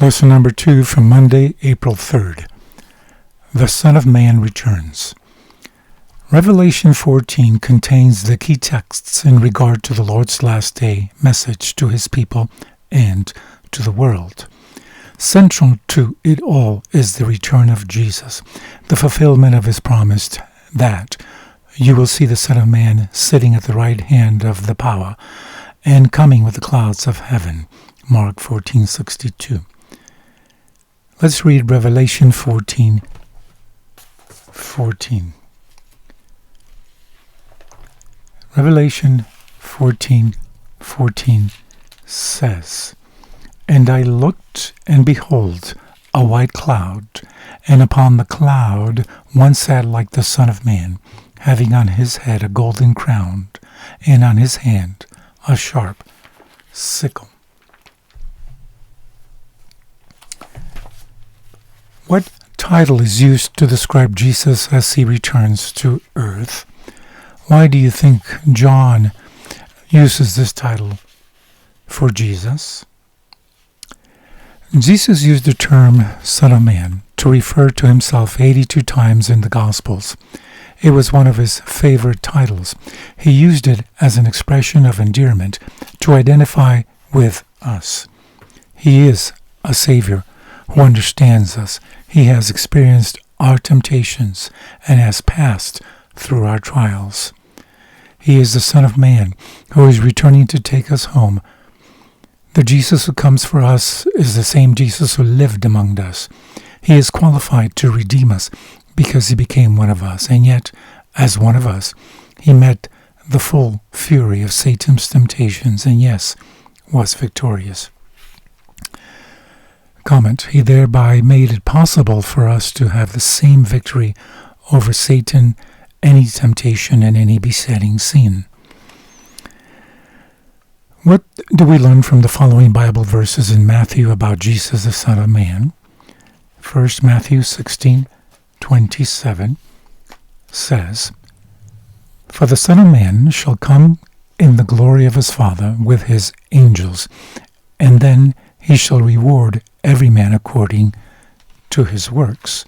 Lesson number 2 from Monday, April 3rd. The Son of Man returns. Revelation 14 contains the key texts in regard to the Lord's last day message to his people and to the world. Central to it all is the return of Jesus, the fulfillment of his promise that you will see the Son of Man sitting at the right hand of the power and coming with the clouds of heaven. Mark 14:62. Let's read Revelation 14:14. Revelation 14:14 says, "And I looked, and behold, a white cloud, and upon the cloud one sat like the Son of Man, having on his head a golden crown, and on his hand a sharp sickle." What title is used to describe Jesus as he returns to earth? Why do you think John uses this title for Jesus? Jesus used the term Son of Man to refer to himself 82 times in the Gospels. It was one of his favorite titles. He used it as an expression of endearment to identify with us. He is a Savior who understands us. He has experienced our temptations and has passed through our trials. He is the Son of Man who is returning to take us home. The Jesus who comes for us is the same Jesus who lived among us. He is qualified to redeem us because he became one of us, and yet, as one of us, he met the full fury of Satan's temptations, and yes, was victorious. Comment, he thereby made it possible for us to have the same victory over Satan, any temptation, and any besetting sin. What do we learn from the following Bible verses in Matthew about Jesus, the Son of Man? First, Matthew 16:27 says, "For the Son of Man shall come in the glory of his Father with his angels, and then he shall reward every man according to his works."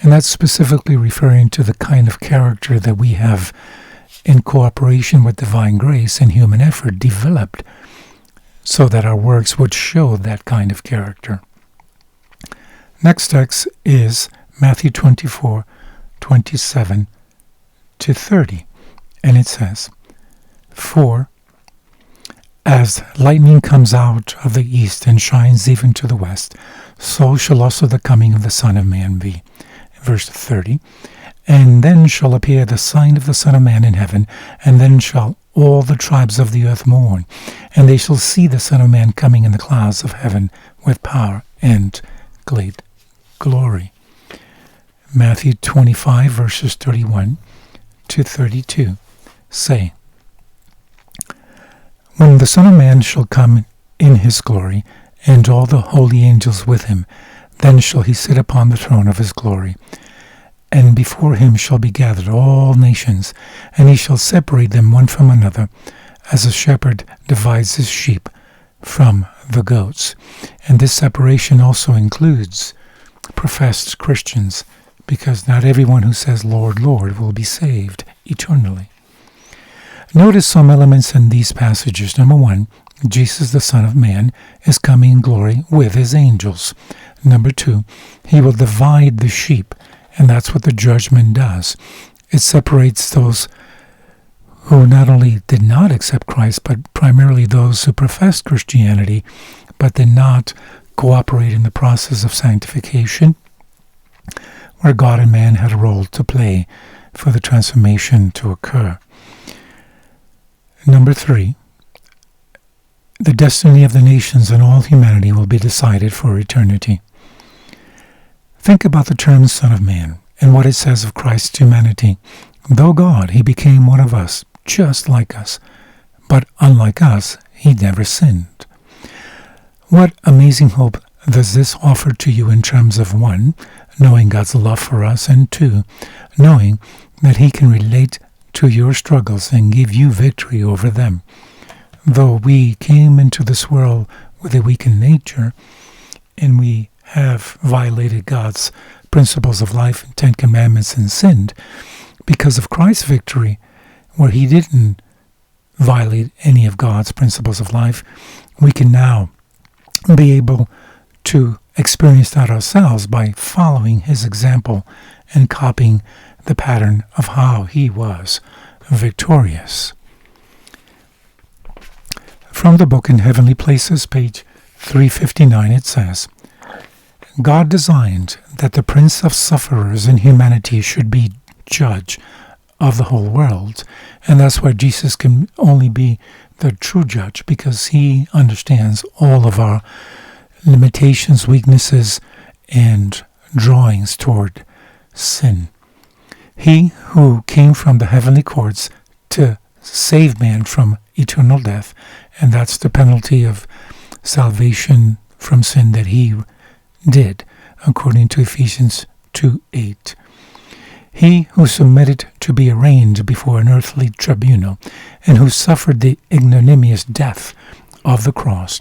And that's specifically referring to the kind of character that we have in cooperation with divine grace and human effort developed so that our works would show that kind of character. Next text is Matthew 24:27-30, and it says, "For as lightning comes out of the east and shines even to the west, so shall also the coming of the Son of Man be." Verse 30, "And then shall appear the sign of the Son of Man in heaven, and then shall all the tribes of the earth mourn, and they shall see the Son of Man coming in the clouds of heaven with power and great glory." Matthew 25, verses 31-32 say, "When the Son of Man shall come in his glory, and all the holy angels with him, then shall he sit upon the throne of his glory. And before him shall be gathered all nations, and he shall separate them one from another, as a shepherd divides his sheep from the goats." And this separation also includes professed Christians, because not everyone who says, "Lord, Lord," will be saved eternally. Notice some elements in these passages. Number 1, Jesus, the Son of Man, is coming in glory with his angels. Number 2, he will divide the sheep, and that's what the judgment does. It separates those who not only did not accept Christ, but primarily those who professed Christianity, but did not cooperate in the process of sanctification, where God and man had a role to play for the transformation to occur. Number 3, the destiny of the nations and all humanity will be decided for eternity. Think about the term Son of Man and what it says of Christ's humanity. Though God, he became one of us, just like us, but unlike us, he never sinned. What amazing hope does this offer to you in terms of 1, knowing God's love for us, and 2, knowing that he can relate to your struggles and give you victory over them. Though we came into this world with a weakened nature, and we have violated God's principles of life and 10 Commandments and sinned, because of Christ's victory, where he didn't violate any of God's principles of life, we can now be able to experience that ourselves by following his example and copying the pattern of how he was victorious. From the book In Heavenly Places, page 359, it says, God designed that the Prince of Sufferers in humanity should be judge of the whole world, and that's why Jesus can only be the true judge, because he understands all of our limitations, weaknesses, and drawings toward sin. He who came from the heavenly courts to save man from eternal death, and that's the penalty of salvation from sin that he did, according to Ephesians 2:8. He who submitted to be arraigned before an earthly tribunal, and who suffered the ignominious death of the cross,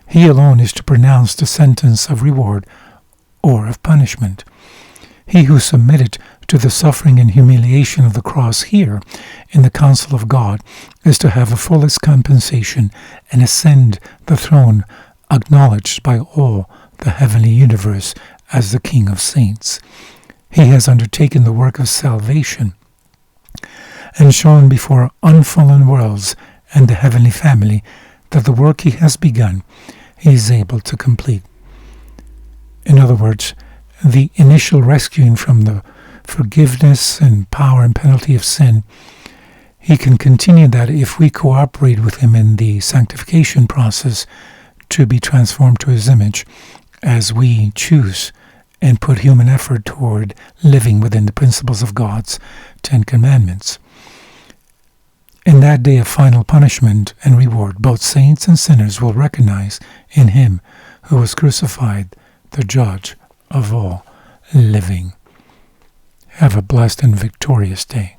he alone is to pronounce the sentence of reward or of punishment. He who submitted to the suffering and humiliation of the cross here in the counsel of God is to have the fullest compensation and ascend the throne acknowledged by all the heavenly universe as the King of Saints. He has undertaken the work of salvation and shown before unfallen worlds and the heavenly family that the work he has begun he is able to complete. In other words, the initial rescuing from the forgiveness and power and penalty of sin, he can continue that if we cooperate with him in the sanctification process to be transformed to his image, as we choose and put human effort toward living within the principles of God's 10 Commandments. In that day of final punishment and reward, both saints and sinners will recognize in him who was crucified the judge of all living. Have a blessed and victorious day.